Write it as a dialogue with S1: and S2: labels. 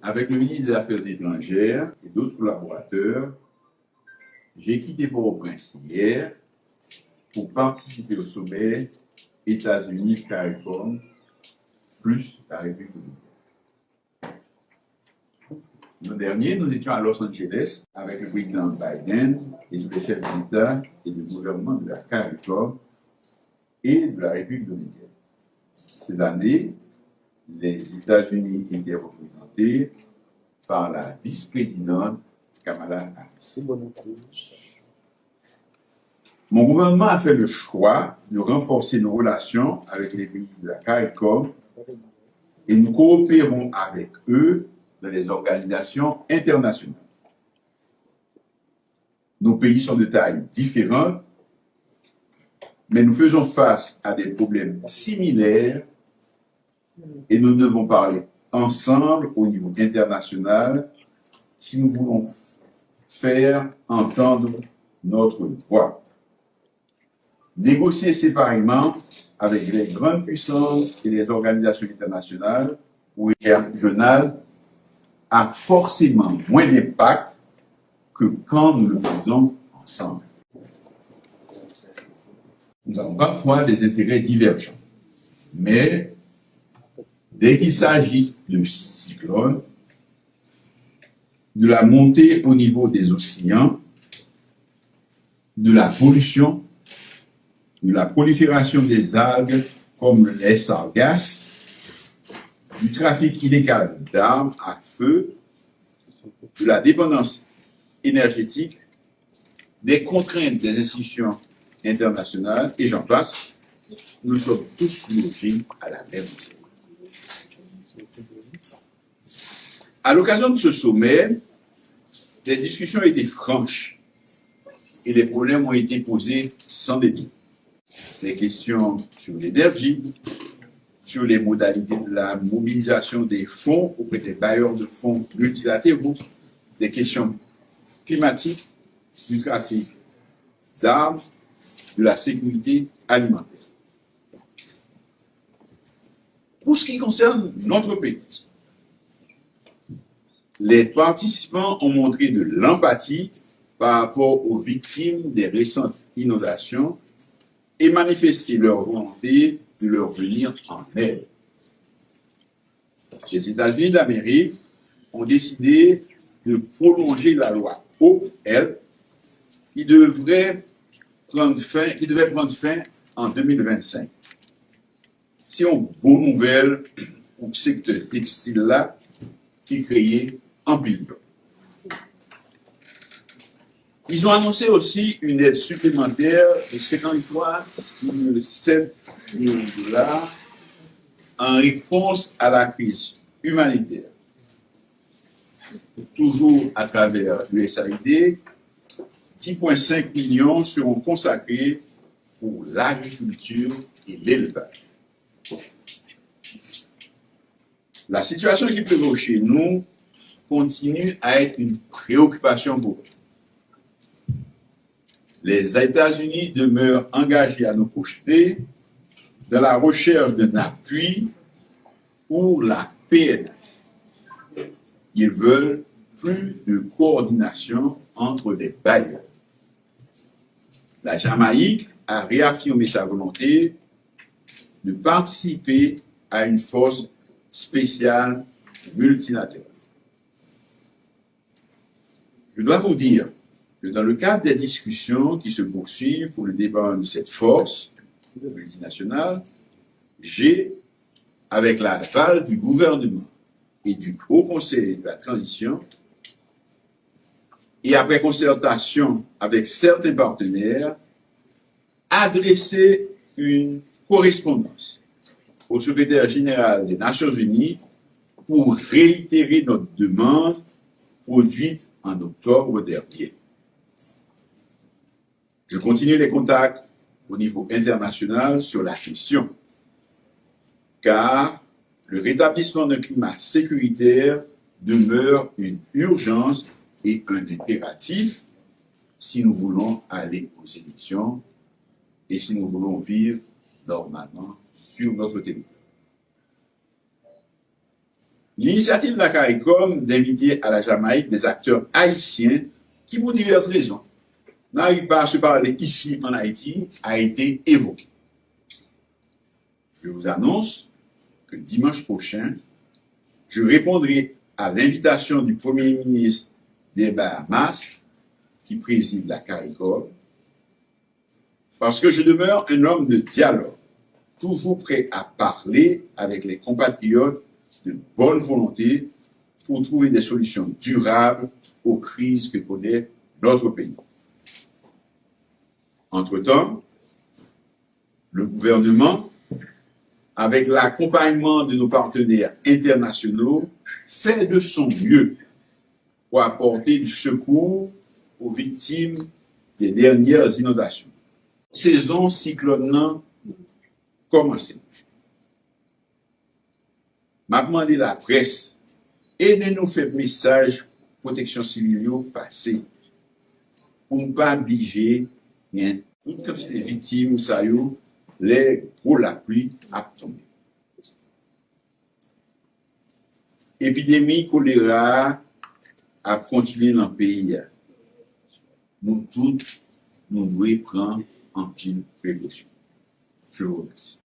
S1: Avec le ministre des Affaires étrangères et d'autres collaborateurs, j'ai quitté Port-au-Prince hier pour participer au sommet États-Unis-CARICOM plus la République dominicaine. L'an dernier, nous étions à Los Angeles avec le président Biden et tous les chefs d'État et de gouvernement de la CARICOM et de la République dominicaine. Cette année, les États-Unis étaient représentés par la vice-présidente Kamala Harris. Mon gouvernement a fait le choix de renforcer nos relations avec les pays de la CARICOM et nous coopérons avec eux dans les organisations internationales. Nos pays sont de taille différente, mais nous faisons face à des problèmes similaires et nous devons parler ensemble au niveau international si nous voulons faire entendre notre voix. Négocier séparément avec les grandes puissances et les organisations internationales ou régionales a forcément moins d'impact que quand nous le faisons ensemble. Nous avons parfois des intérêts divergents, mais dès qu'il s'agit de cyclones, de la montée au niveau des océans, de la pollution, de la prolifération des algues comme les sargasses, du trafic illégal d'armes à feu, de la dépendance énergétique, des contraintes des institutions internationales, et j'en passe, nous sommes tous logés à la même enseigne. À l'occasion de ce sommet, les discussions ont été franches et les problèmes ont été posés sans détour. Les questions sur l'énergie, sur les modalités de la mobilisation des fonds auprès des bailleurs de fonds multilatéraux, des questions climatiques, du trafic d'armes, de la sécurité alimentaire. Pour ce qui concerne notre pays, les participants ont montré de l'empathie par rapport aux victimes des récentes inondations et manifesté leur volonté de leur venir en aide. Les États-Unis d'Amérique ont décidé de prolonger la loi OL qui devait prendre fin en 2025. C'est une bonne nouvelle pour le secteur textile là qui créait en pile. Ils ont annoncé aussi une aide supplémentaire de 53,7 millions de dollars en réponse à la crise humanitaire. Toujours à travers l'USAID, 10,5 millions seront consacrés pour l'agriculture et l'élevage. La situation qui prévaut chez nous continue à être une préoccupation pour nous. Les États-Unis demeurent engagés à nos côtés dans la recherche d'un appui pour la PNH. Ils veulent plus de coordination entre les bailleurs. La Jamaïque a réaffirmé sa volonté de participer à une force spéciale multilatérale. Je dois vous dire que dans le cadre des discussions qui se poursuivent pour le déploiement de cette force multinationale, j'ai, avec l'aval du gouvernement et du Haut Conseil de la Transition, et après concertation avec certains partenaires, adressé une correspondance au secrétaire général des Nations Unies pour réitérer notre demande produite en octobre dernier. Je continue les contacts au niveau international sur la question, car le rétablissement d'un climat sécuritaire demeure une urgence et un impératif si nous voulons aller aux élections et si nous voulons vivre normalement sur notre territoire. L'initiative de la CARICOM d'inviter à la Jamaïque des acteurs haïtiens qui, pour diverses raisons, n'arrivent pas à se parler ici en Haïti, a été évoquée. Je vous annonce que dimanche prochain, je répondrai à l'invitation du Premier ministre des Bahamas, qui préside la CARICOM, parce que je demeure un homme de dialogue, toujours prêt à parler avec les compatriotes de bonne volonté pour trouver des solutions durables aux crises que connaît notre pays. Entre-temps, le gouvernement, avec l'accompagnement de nos partenaires internationaux, fait de son mieux pour apporter du secours aux victimes des dernières inondations. Saison cyclone commencé. M'a demandé la presse et de nous faire message protection civile passé pour ne pas obliger une quantité de victimes, ça y est, les gros la pluie a tombé. Épidémie choléra a continué dans le pays. Nous tous, nous devons prendre en pile précaution. Je vous remercie.